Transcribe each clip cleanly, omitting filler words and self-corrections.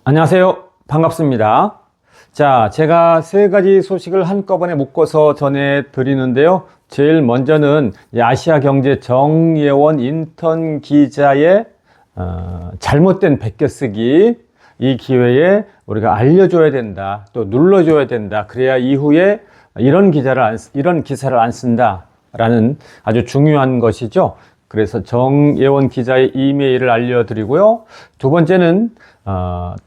안녕하세요. 반갑습니다. 자, 제가 세 가지 소식을 한꺼번에 묶어서 전해드리는데요. 제일 먼저는 아시아경제 정예원 인턴 기자의 잘못된 베껴쓰기, 이 기회에 우리가 알려줘야 된다, 또 눌러줘야 된다. 그래야 이후에 이런 기사를 안 쓴다라는 아주 중요한 것이죠. 그래서 정예원 기자의 이메일을 알려드리고요. 두 번째는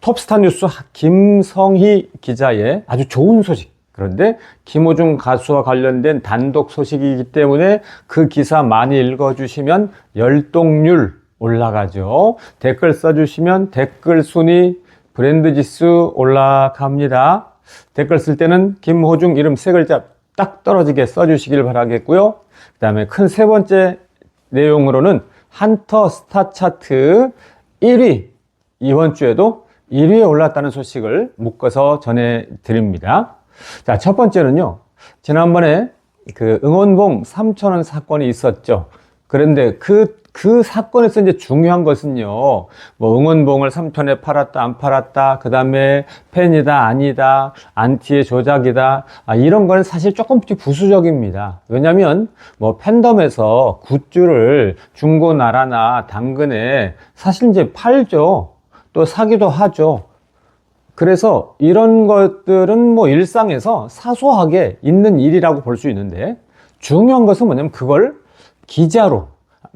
톱스타 뉴스 김성희 기자의 아주 좋은 소식. 그런데 김호중 가수와 관련된 단독 소식이기 때문에 그 기사 많이 읽어주시면 열독률 올라가죠. 댓글 써주시면 댓글 순위, 브랜드 지수 올라갑니다. 댓글 쓸 때는 김호중 이름 세 글자 딱 떨어지게 써주시길 바라겠고요. 그 다음에 큰 세 번째 내용으로는 한터 스타 차트 1위, 이번 주에도 1위에 올랐다는 소식을 묶어서 전해드립니다. 자, 첫 번째는요, 지난번에 그 응원봉 3,000원 사건이 있었죠. 그런데 그 사건에서 이제 중요한 것은요, 뭐 응원봉을 3,000원에 팔았다, 안 팔았다, 그 다음에 팬이다, 아니다, 안티의 조작이다, 이런 거는 사실 조금씩 부수적입니다. 왜냐면, 뭐 팬덤에서 굿즈를 중고나라나 당근에 사실 이제 팔죠. 또 사기도 하죠. 그래서 이런 것들은 뭐 일상에서 사소하게 있는 일이라고 볼 수 있는데, 중요한 것은 뭐냐면 그걸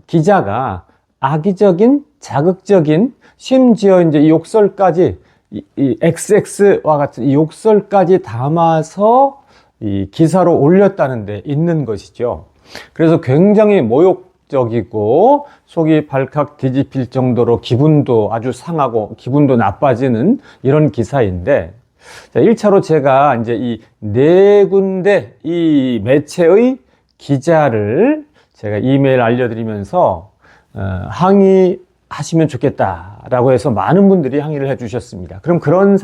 기자가 악의적인, 자극적인, 심지어 이제 이 욕설까지, 이 XX와 같은 이 욕설까지 담아서 이 기사로 올렸다는 데 있는 것이죠. 그래서 굉장히 모욕적이고 속이 발칵 뒤집힐 정도로 기분도 아주 상하고 기분도 나빠지는 이런 기사인데, 자, 1차로 제가 이제 이 네 군데 이 매체의 기자를 제가 이메일 알려드리면서 항의하시면 좋겠다라고 해서 많은 분들이 항의를 해주셨습니다. 그럼 그런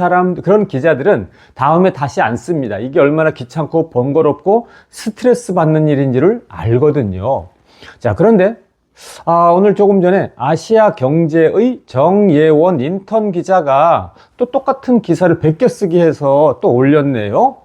기자들은 다음에 다시 안 씁니다. 이게 얼마나 귀찮고 번거롭고 스트레스 받는 일인지를 알거든요. 자, 그런데 오늘 조금 전에 아시아 경제의 정예원 인턴 기자가 또 똑같은 기사를 베껴쓰기 해서 또 올렸네요.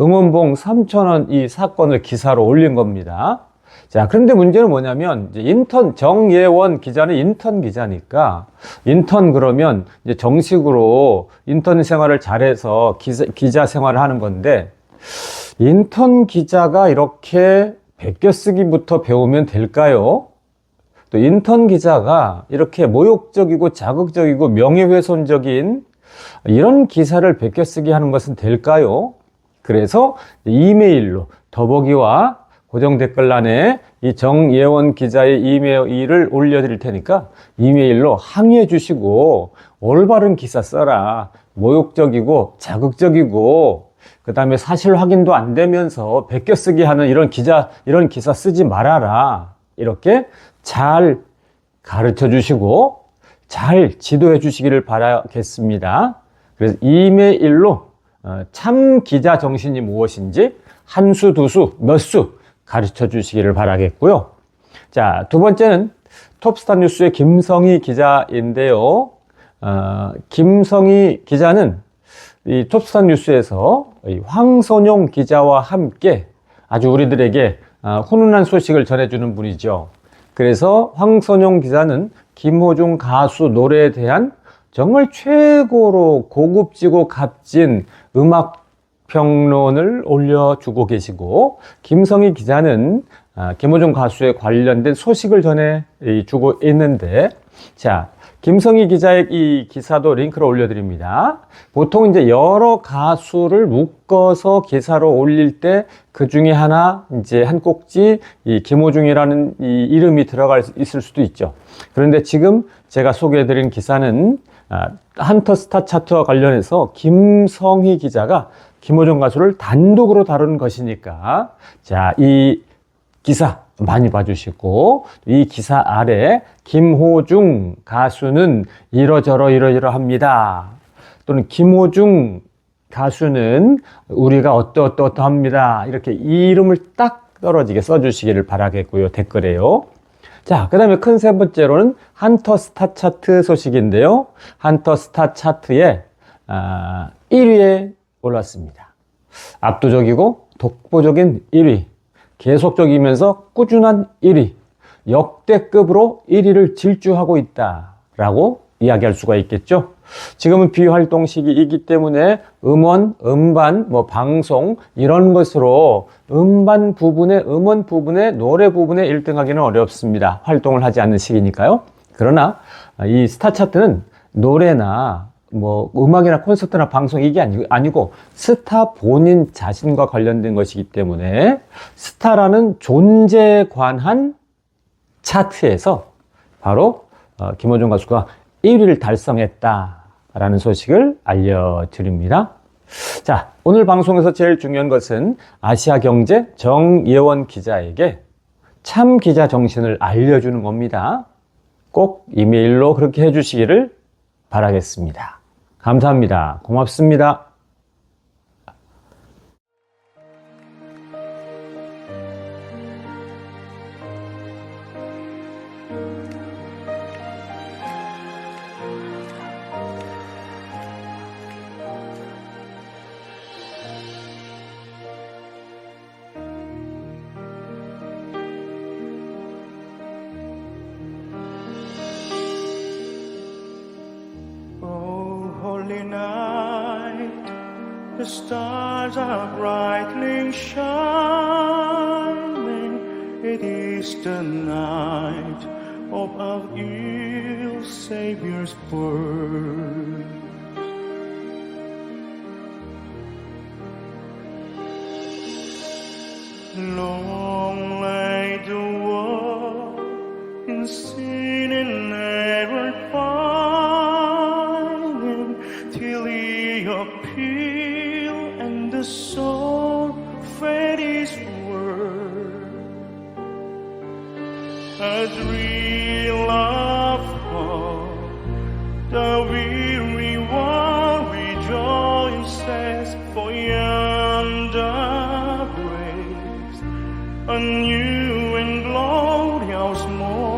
응원봉 3,000원 이 사건을 기사로 올린 겁니다. 자, 그런데 문제는 뭐냐면, 이제 정예원 기자는 인턴 기자니까, 인턴 그러면 이제 정식으로 인턴 생활을 잘해서 기자 생활을 하는 건데, 인턴 기자가 이렇게 베껴쓰기부터 배우면 될까요? 또 인턴 기자가 이렇게 모욕적이고 자극적이고 명예훼손적인 이런 기사를 베껴쓰기 하는 것은 될까요? 그래서 이메일로 더보기와 고정 댓글란에 이 정예원 기자의 이메일을 올려드릴 테니까 이메일로 항의해 주시고 올바른 기사 써라. 모욕적이고 자극적이고 그 다음에 사실 확인도 안 되면서 베껴쓰기 하는 이런 기사 쓰지 말아라. 이렇게 잘 가르쳐 주시고 잘 지도해 주시기를 바라겠습니다. 그래서 이메일로 참 기자 정신이 무엇인지 한 수, 두 수, 몇 수 가르쳐 주시기를 바라겠고요. 자, 두 번째는 톱스타 뉴스의 김성희 기자인데요. 김성희 기자는 이 톱스타 뉴스에서 황선용 기자와 함께 아주 우리들에게 훈훈한 소식을 전해주는 분이죠. 그래서 황선용 기자는 김호중 가수 노래에 대한 정말 최고로 고급지고 값진 음악 평론을 올려주고 계시고, 김성희 기자는 김호중 가수에 관련된 소식을 전해주고 있는데, 자, 김성희 기자의 이 기사도 링크를 올려드립니다. 보통 이제 여러 가수를 묶어서 기사로 올릴 때 그 중에 하나, 이제 한 꼭지 이 김호중이라는 이 이름이 있을 수도 있죠. 그런데 지금 제가 소개해드린 기사는 한터 스타 차트와 관련해서 김성희 기자가 김호중 가수를 단독으로 다루는 것이니까, 자, 이 기사 많이 봐주시고, 이 기사 아래 김호중 가수는 이러저러합니다. 또는 김호중 가수는 우리가 어떠합니다. 이렇게 이 이름을 딱 떨어지게 써주시기를 바라겠고요. 댓글에요. 자, 그 다음에 큰 세 번째로는 헌터 스타 차트 소식인데요. 헌터 스타 차트에 1위에 올랐습니다. 압도적이고 독보적인 1위, 계속적이면서 꾸준한 1위, 역대급으로 1위를 질주하고 있다라고 이야기할 수가 있겠죠. 지금은 비활동 시기이기 때문에 음원, 음반, 방송 이런 것으로 음원 부분에 노래 부분에 1등하기는 어렵습니다. 활동을 하지 않는 시기니까요. 그러나 이 스타 차트는 노래나 음악이나 콘서트나 방송 이게 아니고 스타 본인 자신과 관련된 것이기 때문에 스타라는 존재에 관한 차트에서 바로 김호중 가수가 1위를 달성했다라는 소식을 알려드립니다. 자, 오늘 방송에서 제일 중요한 것은 아시아경제 정예원 기자에게 참 기자 정신을 알려주는 겁니다. 꼭 이메일로 그렇게 해주시기를 바라겠습니다. 감사합니다. 고맙습니다. Holy night, the stars are brightly shining. It is the night of our ill Savior's birth. Long lay the world in sin and error pining, till He appeared and the soul fed His word. A thrill of hope, the weary one rejoices, for yonder breaks a new and glorious morn.